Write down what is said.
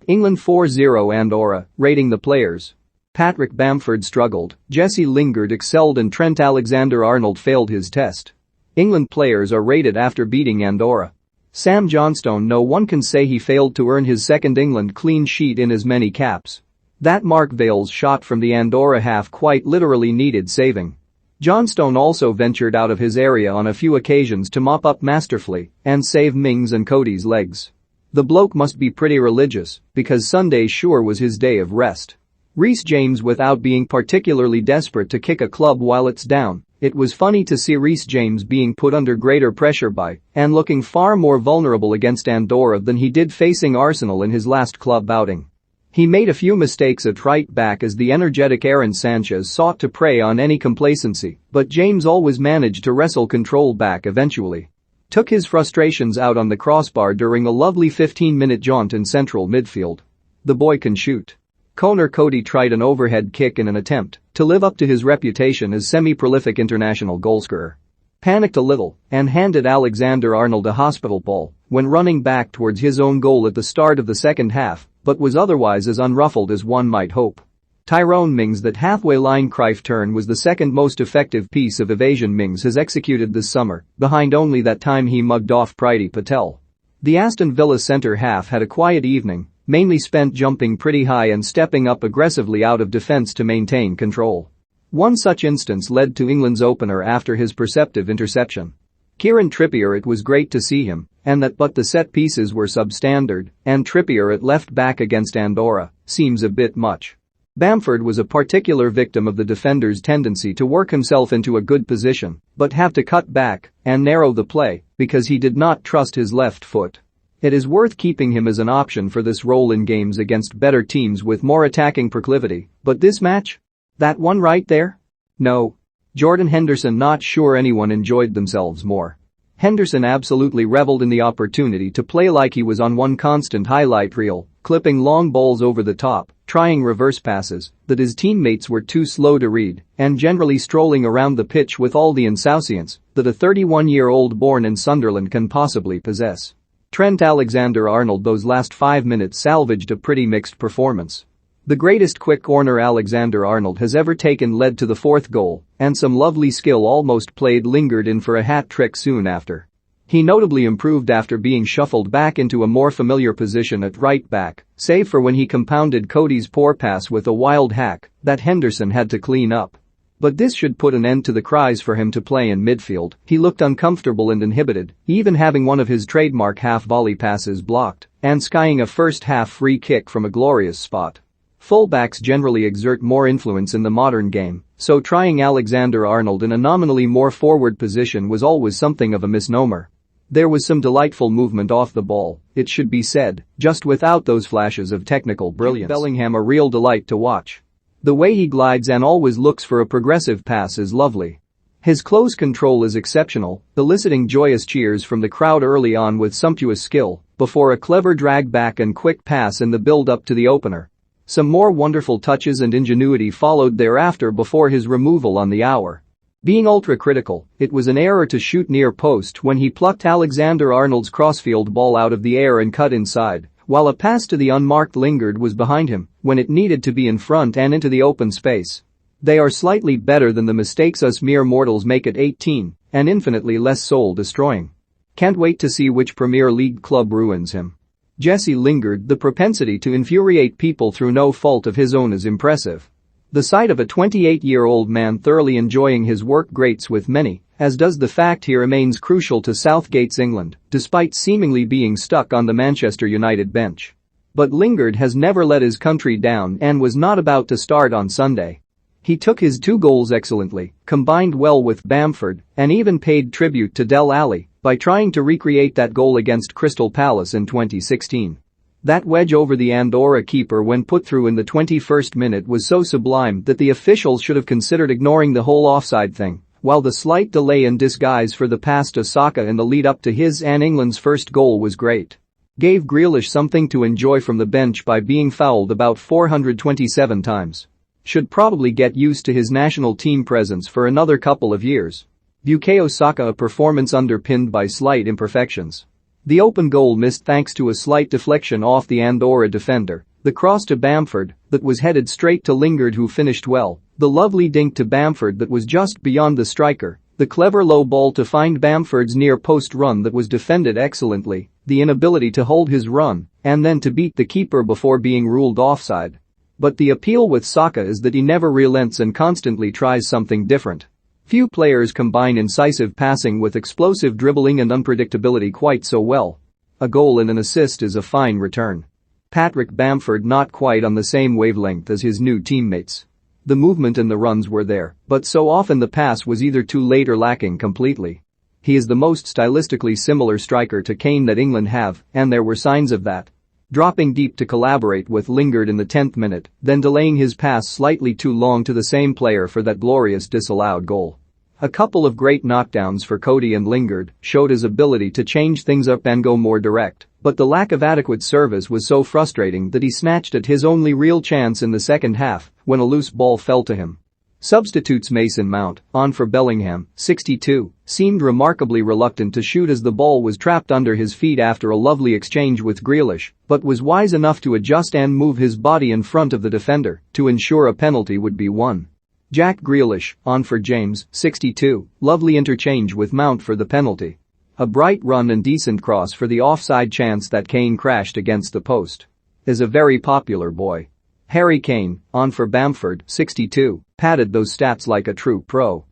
England 4-0 Andorra, rating the players. Patrick Bamford struggled, Jesse Lingard excelled and Trent Alexander-Arnold failed his test. England players are rated after beating Andorra. Sam Johnstone. No one can say he failed to earn his second England clean sheet in as many caps. That Mark Vale's shot from the Andorra half quite literally needed saving. Johnstone also ventured out of his area on a few occasions to mop up masterfully and save Mings and Cody's legs. The bloke must be pretty religious, because Sunday sure was his day of rest. Rhys James without being particularly desperate to kick a club while it's down. It was funny to see Rhys James being put under greater pressure by and looking far more vulnerable against Andorra than he did facing Arsenal in his last club outing. He made a few mistakes at right back as the energetic Aaron Sanchez sought to prey on any complacency, but James always managed to wrestle control back eventually. Took his frustrations out on the crossbar during a lovely 15-minute jaunt in central midfield. The boy can shoot. Conor Cody tried an overhead kick in an attempt to live up to his reputation as semi-prolific international goalscorer. Panicked a little and handed Alexander-Arnold a hospital ball when running back towards his own goal at the start of the second half, but was otherwise as unruffled as one might hope. Tyrone Mings. That halfway line Cruyff turn was the second most effective piece of evasion Mings has executed this summer, behind only that time he mugged off Priti Patel. The Aston Villa centre-half had a quiet evening, mainly spent jumping pretty high and stepping up aggressively out of defence to maintain control. One such instance led to England's opener after his perceptive interception. Kieran Trippier. It was great to see him, and that but the set pieces were substandard, and Trippier at left back against Andorra seems a bit much. Bamford was a particular victim of the defender's tendency to work himself into a good position, but have to cut back and narrow the play because he did not trust his left foot. It is worth keeping him as an option for this role in games against better teams with more attacking proclivity, but this match? That one right there? No. Jordan Henderson. Not sure anyone enjoyed themselves more. Henderson absolutely reveled in the opportunity to play like he was on one constant highlight reel, clipping long balls over the top, trying reverse passes that his teammates were too slow to read, and generally strolling around the pitch with all the insouciance that a 31-year-old born in Sunderland can possibly possess. Trent Alexander-Arnold. Those last 5 minutes salvaged a pretty mixed performance. The greatest quick corner Alexander-Arnold has ever taken led to the fourth goal, and some lovely skill almost played Lingard in for a hat-trick soon after. He notably improved after being shuffled back into a more familiar position at right back, save for when he compounded Cody's poor pass with a wild hack that Henderson had to clean up. But this should put an end to the cries for him to play in midfield. He looked uncomfortable and inhibited, even having one of his trademark half-volley passes blocked and skying a first-half free kick from a glorious spot. Fullbacks generally exert more influence in the modern game, so trying Alexander-Arnold in a nominally more forward position was always something of a misnomer. There was some delightful movement off the ball, it should be said, just without those flashes of technical brilliance. Bellingham a real delight to watch. The way he glides and always looks for a progressive pass is lovely. His close control is exceptional, eliciting joyous cheers from the crowd early on with sumptuous skill, before a clever drag back and quick pass in the build-up to the opener. Some more wonderful touches and ingenuity followed thereafter before his removal on the hour. Being ultra-critical, it was an error to shoot near post when he plucked Alexander-Arnold's crossfield ball out of the air and cut inside, while a pass to the unmarked Lingard was behind him when it needed to be in front and into the open space. They are slightly better than the mistakes us mere mortals make at 18, and infinitely less soul-destroying. Can't wait to see which Premier League club ruins him. Jesse Lingard. The propensity to infuriate people through no fault of his own is impressive. The sight of a 28-year-old man thoroughly enjoying his work grates with many, as does the fact he remains crucial to Southgate's England, despite seemingly being stuck on the Manchester United bench. But Lingard has never let his country down and was not about to start on Sunday. He took his 2 goals excellently, combined well with Bamford, and even paid tribute to Dele Alli by trying to recreate that goal against Crystal Palace in 2016. That wedge over the Andorra keeper when put through in the 21st minute was so sublime that the officials should have considered ignoring the whole offside thing, while the slight delay in disguise for the pass to Saka in the lead-up to his and England's first goal was great. Gave Grealish something to enjoy from the bench by being fouled about 427 times. Should probably get used to his national team presence for another couple of years. Bukayo Saka. A performance underpinned by slight imperfections. The open goal missed thanks to a slight deflection off the Andorra defender, the cross to Bamford that was headed straight to Lingard who finished well, the lovely dink to Bamford that was just beyond the striker, the clever low ball to find Bamford's near-post run that was defended excellently, the inability to hold his run, and then to beat the keeper before being ruled offside. But the appeal with Saka is that he never relents and constantly tries something different. Few players combine incisive passing with explosive dribbling and unpredictability quite so well. A goal and an assist is a fine return. Patrick Bamford not quite on the same wavelength as his new teammates. The movement and the runs were there, but so often the pass was either too late or lacking completely. He is the most stylistically similar striker to Kane that England have, and there were signs of that. Dropping deep to collaborate with Lingard in the 10th minute, then delaying his pass slightly too long to the same player for that glorious disallowed goal. A couple of great knockdowns for Cody and Lingard showed his ability to change things up and go more direct, but the lack of adequate service was so frustrating that he snatched at his only real chance in the second half when a loose ball fell to him. Substitutes Mason Mount, on for Bellingham, 62, seemed remarkably reluctant to shoot as the ball was trapped under his feet after a lovely exchange with Grealish, but was wise enough to adjust and move his body in front of the defender to ensure a penalty would be won. Jack Grealish, on for James, 62, lovely interchange with Mount for the penalty. A bright run and decent cross for the offside chance that Kane crashed against the post. Is a very popular boy. Harry Kane, on for Bamford, 62, padded those stats like a true pro.